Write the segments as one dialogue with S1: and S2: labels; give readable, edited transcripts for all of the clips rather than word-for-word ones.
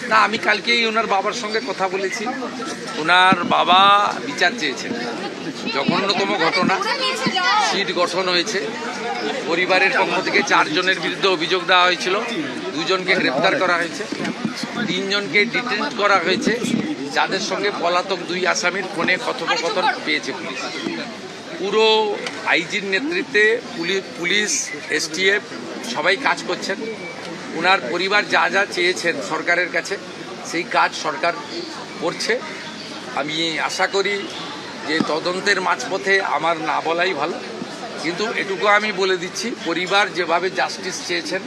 S1: না, আমি কালকেই ওনার বাবার সঙ্গে কথা বলেছি। ওনার বাবা বিচার চেয়েছেন। জঘন্যতম ঘটনা, সিট গঠন হয়েছে। পরিবারের পক্ষ থেকে 4 জনের বিরুদ্ধে অভিযোগ দেওয়া হয়েছিল, 2 জনকে গ্রেপ্তার করা হয়েছে, 3 জনকে ডিটেন করা হয়েছে, যাদের সঙ্গে পলাতক 2 আসামির ফোনে কথোপকথন পেয়েছে পুলিশ। পুরো আইজির নেতৃত্বে পুলিশ, এসটিএফ সবাই কাজ করছেন। ওনার পরিবার যা যা চেয়েছেন সরকারের কাছে, সেই কাজ সরকার করছে। আমি আশা করি যে তদন্তের মাঝপথে আমার না বলাই ভালো, কিন্তু এটুকু আমি বলে দিচ্ছি, পরিবার যেভাবে জাস্টিস চেয়েছেন,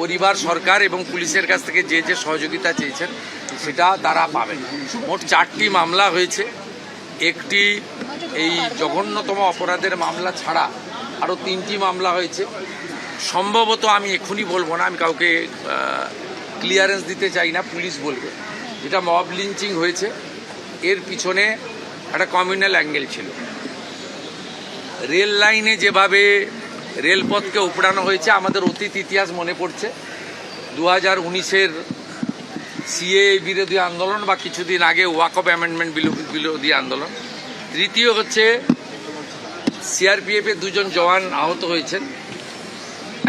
S1: পরিবার সরকার এবং পুলিশের কাছ থেকে যে যে সহযোগিতা চেয়েছেন সেটা তারা পাবেন। মোট 4টি মামলা হয়েছে। একটি এই জঘন্যতম অপরাধের মামলা ছাড়া আরও 3টি মামলা হয়েছে। সম্ভবত আমি এখনই বলবো না, আমি কাউকে ক্লিয়ারেন্স দিতে চাই না, পুলিশ বলবে। যেটা মব লিঞ্চিং হয়েছে, এর পিছনে একটা কমিউনাল অ্যাঙ্গেল ছিল। রেল লাইনে যেভাবে রেলপথকে উপড়ানো হয়েছে, আমাদের অতীত ইতিহাস মনে পড়ছে। 2019-এর সিএ বিরোধী আন্দোলন বা কিছুদিন আগে ওয়াকফ অ্যামেন্ডমেন্ট বিরোধী আন্দোলন। তৃতীয় হচ্ছে সিআরপিএফের 2 জন জওয়ান আহত হয়েছেন,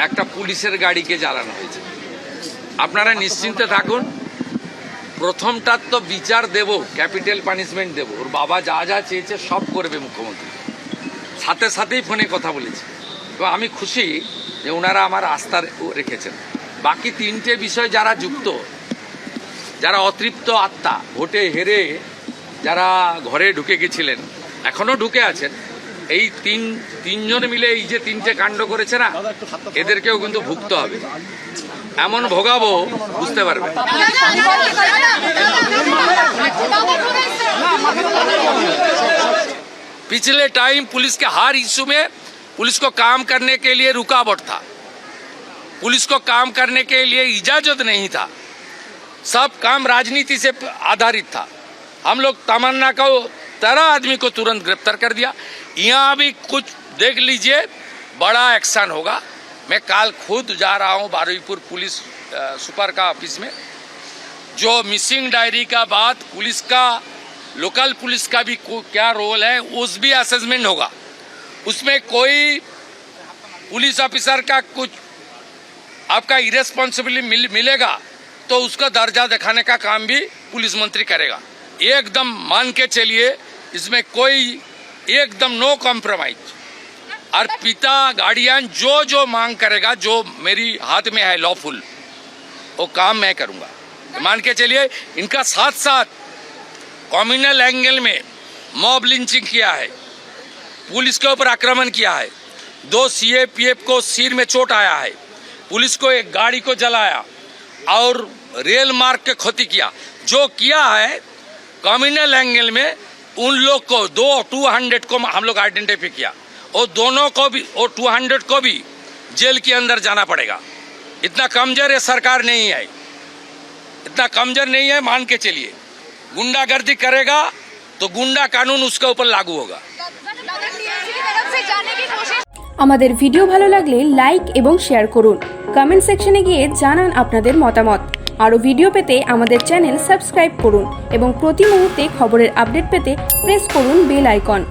S1: একটা পুলিশের গাড়িকে জ্বালানো হয়েছে। আপনারা নিশ্চিন্তে থাকুন, প্রথমটার তো বিচার দেব, ক্যাপিটাল পানিশমেন্ট দেব। ওর বাবা যা যা চেয়েছে সব করবে মুখ্যমন্ত্রী। সাথে সাথেই ফোনে কথা বলেছি। তো আমি খুশি যে ওনারা আমার আস্থা রেখেছেন। বাকি 3টে বিষয় যারা যুক্ত, যারা অতৃপ্ত আত্মা, ভোটে হেরে যারা ঘরে ঢুকে গেছিলেন, এখনও ঢুকে আছেন, এই তিনজন মিলে এই যে 3টে কাণ্ড করেছে না, এদেরকেও কিন্তু ভুগতে হবে। এমন ভোগাবো বুঝতে পারবে। पिछले टाइम पुलिस के हर इशू में पुलिस को काम करने के लिए रुकावट था, पुलिस को काम करने के लिए इजाजत नहीं था, सब काम राजनीति से आधारित था। हम लोग तमन्ना को 13 आदमी को तुरंत गिरफ्तार कर दिया। यहाँ भी कुछ देख लीजिए, बड़ा एक्शन होगा। मैं कल खुद जा रहा हूँ बारुईपुर पुलिस सुपर का ऑफिस में। जो मिसिंग डायरी का बाद पुलिस का, लोकल पुलिस का भी क्या रोल है, उस भी असेसमेंट होगा। उसमें कोई पुलिस ऑफिसर का कुछ आपका इरेस्पॉन्सिबिलिटी मिलेगा तो उसका दर्जा दिखाने का काम भी पुलिस मंत्री करेगा। एकदम मान के चलिए, इसमें कोई एकदम नो कॉम्प्रोमाइज। और पिता गार्डियन जो जो मांग करेगा, जो मेरी हाथ में है लॉफुल, वो काम मैं करूँगा, मान के चलिए। इनका साथ साथ कम्युनल एंगल में मॉब लिंचिंग किया है, पुलिस के ऊपर आक्रमण किया है, 2 सीएपीएफ को सिर में चोट आया है, पुलिस को एक गाड़ी को जलाया और रेल मार्ग के क्षति किया। जो किया है कम्युनल एंगल में, उन लोग को 200 को हम लोग आइडेंटिफाई किया, और दोनों को भी, और 200 को भी जेल के अंदर जाना पड़ेगा। इतना कमजोर ये सरकार नहीं है, इतना कमजोर नहीं है, मान के चलिए। गुंडागर्दी करेगा तो गुंडा कानून उसके ऊपर लागू होगा।
S2: আমাদের ভিডিও ভালো লাগলে লাইক এবং শেয়ার করুন। কমেন্ট সেকশনে গিয়ে জানান আপনাদের মতামত। আরও ভিডিও পেতে আমাদের চ্যানেল সাবস্ক্রাইব করুন এবং প্রতি মুহূর্তে খবরের আপডেট পেতে প্রেস করুন বেল আইকন।